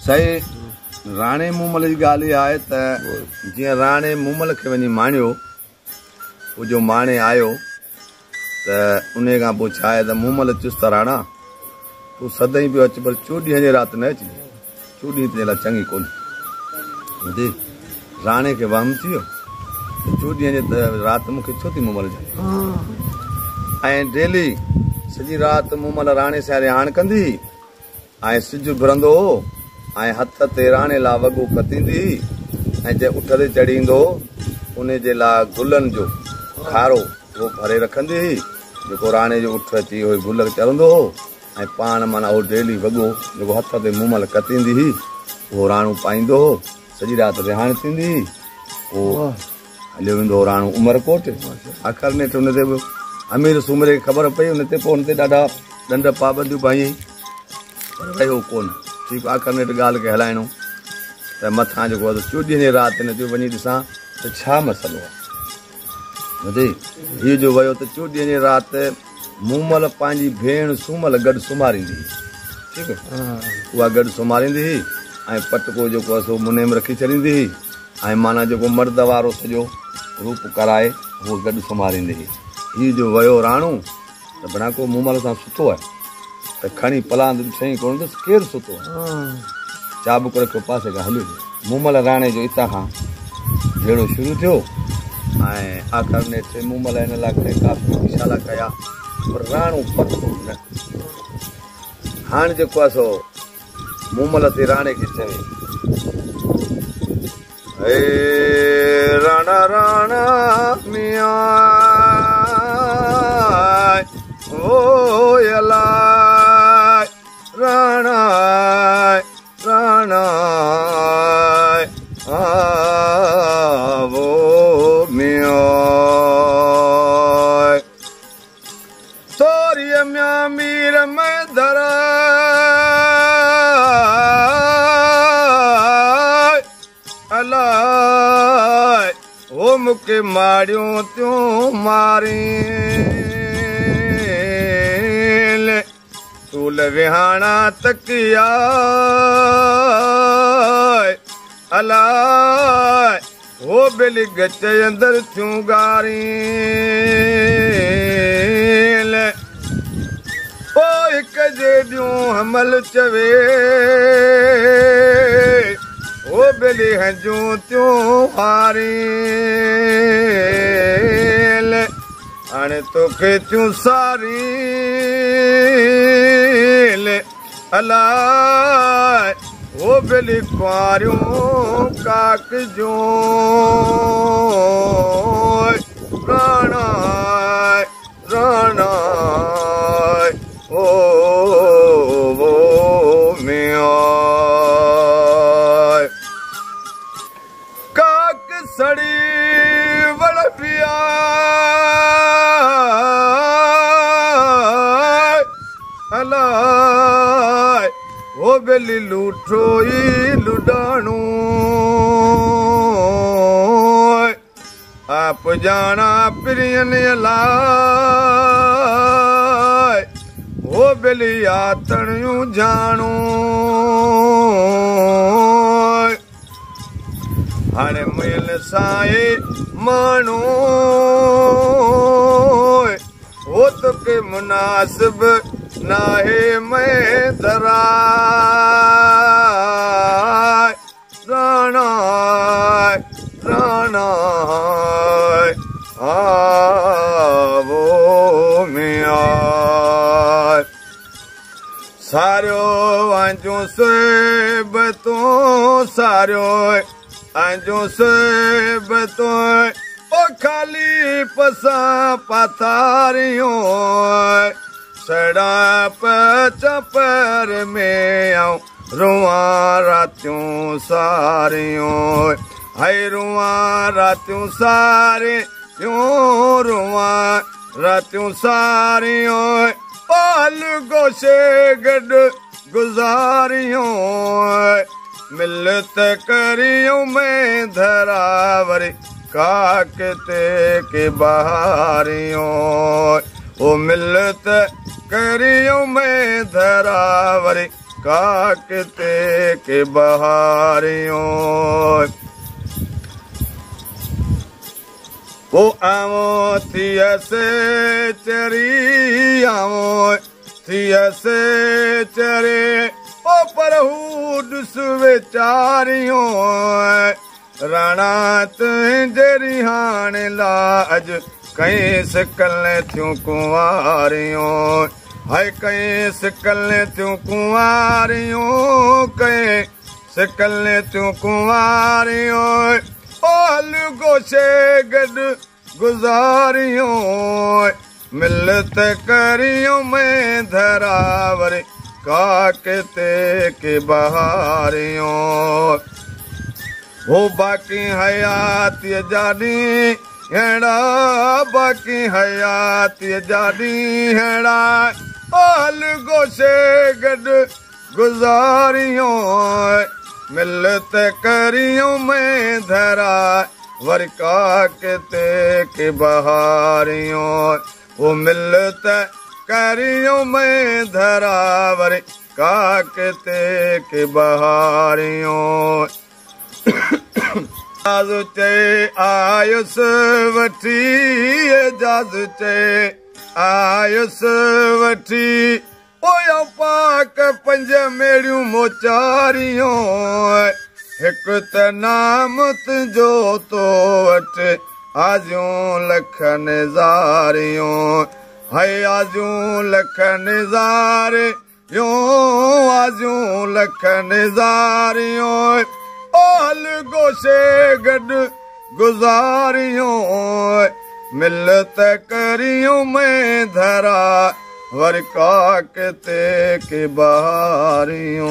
सही राणे मूमल जी ॻाल्हि इहा आहे त जीअं राणे मूमल खे वञी माणियो, उहो जो माणे आयो त उन खां पोइ छा आहे त मूमल चुस्त राणा तूं सदाईं पियो अचु पर चोॾींहं जे राति न अचिजे, चोॾींहं तुंहिंजे लाइ चङी कोन्हे। ॿुधी राणे खे वहम थी वियो त चोॾींहं जे राति मूंखे छो थी मूमल जाए, ऐं डेली सॼी राति मूमल राणे सां रिहाण कंदी ऐं सिज घुरंदो हो ऐं हथ ते राणे लाइ वॻो कतींदी ऐं जे उठ ते चढ़ींदो उन जे लाइ गुलनि जो खारो उहो भरे रखंदी हुई, जेको राणे जो उठ अची उहो गुल चढ़ंदो हो ऐं पाण माना उहो डेली वॻो जेको हथ ते मूमल कतींदी हुई उहो राणो पाईंदो हो, सॼी राति रिहाण थींदी हुई। पोइ हलियो वेंदो हो राणो उमरकोट। आख़िर नेठि हुन ते बि अमीर सूमरे खे ख़बर पई, हुन ते पोइ हुन ते ॾाढा ॾंड पाबंदियूं पाई पर रहियो कोन। ठीकु आख़िर नेठि ॻाल्हि खे हलाइणो त मथां जेको आहे चोॾींहं जे राति हिन चयो वञी ॾिसां त छा मसइलो आहे। ॿुधी हीअ जो वियो त चोॾींहं जे राति मूमल पंहिंजी भेण सूमल गॾु सुम्हारींदी हुई। ठीकु उहा गॾु सुम्हारींदी हुई ऐं पटको जेको आहे सो मुने में रखी छॾींदी हुई ऐं माना जेको मर्द वारो सॼो रूप कराए उहो गॾु सुम्हारींदी हुई। हीअ जो वियो राणो त भणा को मूमल सां सुठो आहे त खणी पलांद ॾिठईं कोन त केरु सुठो आहे, चाबुक रखियो पासे खां हलियो वियो। मूमल राणे जो हितां खां भेड़ो शुरू थियो ऐं आख़िर नेठि मूमल हिन लाइ काफ़ी इशारा कया पर राणो पतो न। हाणे जेको आहे सो मूमल ते राणे खे चवे राणा राणा मियां ओ अलाए राणा राणा आवो मियां तोरीअ मियां मीर में धरा अलाए वो मूंखे मारियो त्यूं मारी तूल विहाणा तकिया अलाए वो बिली गच अंदर थियूं गारी ओ हिक जे ॾियूं हमल चवे ओ बिली हंजूं त्यूं हारी हाणे तोखे थियूं सारी अलाए वो बिली कुआरियूं काक जो राणा राणा ओ वो मियां काक सड़ी वड़ पिया अलाए वो बेली लूठो ई लुडाणू आप जाना प्रियन अलाए वो बेली आतणियूं जाणू हाणे मुयल साए माण्हू वो तोखे मुनासिब नाहे मैं धरा राणा राणा आवो मियां सारियो आंजो सेबतों सारियो आंजो सेबतों ओ खाली पसा पथारियों सड़ा चपर में आऊं रुआ रातियों सारियों हाय रुआ रातियों सारे यूं रुआ रातियों सारियों पाल गोशे गड गुजारियों मिलत करियों मैं धरावरी काकते के बहारियों ओ मिलत करियों मैं धरावरी काकते के बहारियों वो आवो थियसे चरी आवो थियसे चरे ओ परहू दुस विचारियों राणा तुंहिंजे हाणे लाज कहीं सिकल थियूं कुंवारियों हाय कहीं सिकल थियूं कुंवारियों कहीं सिकल थियूं कुंवारियों ओ हल गोशे गॾु गुज़ारियों मिलत करियों में धरावर काकते के बहारियों वो बाकी हयात जानी हेड़ा बाकी हयात जानी हेड़ा हल गोशे गॾु गुज़ारियों मिलत करियों में धरा वर काकते के बहारियों वो मिलत करियों में धरा वर काकते के बहारियों जाज़ चे आयुस वठी जाज़ चे आयुस वठी ओयो पाक पंज मेड़ियूं मोचारियों हिक त नाम तुंहिंजो तो वटि आजियूं लख निज़ारियों हाय आजियूं लख निज़ारियों आजियूं लख निज़ारियों ओ हल गोशे गॾु गुज़ारियों मिलत करियों में धरा वर काकते के बहारियों।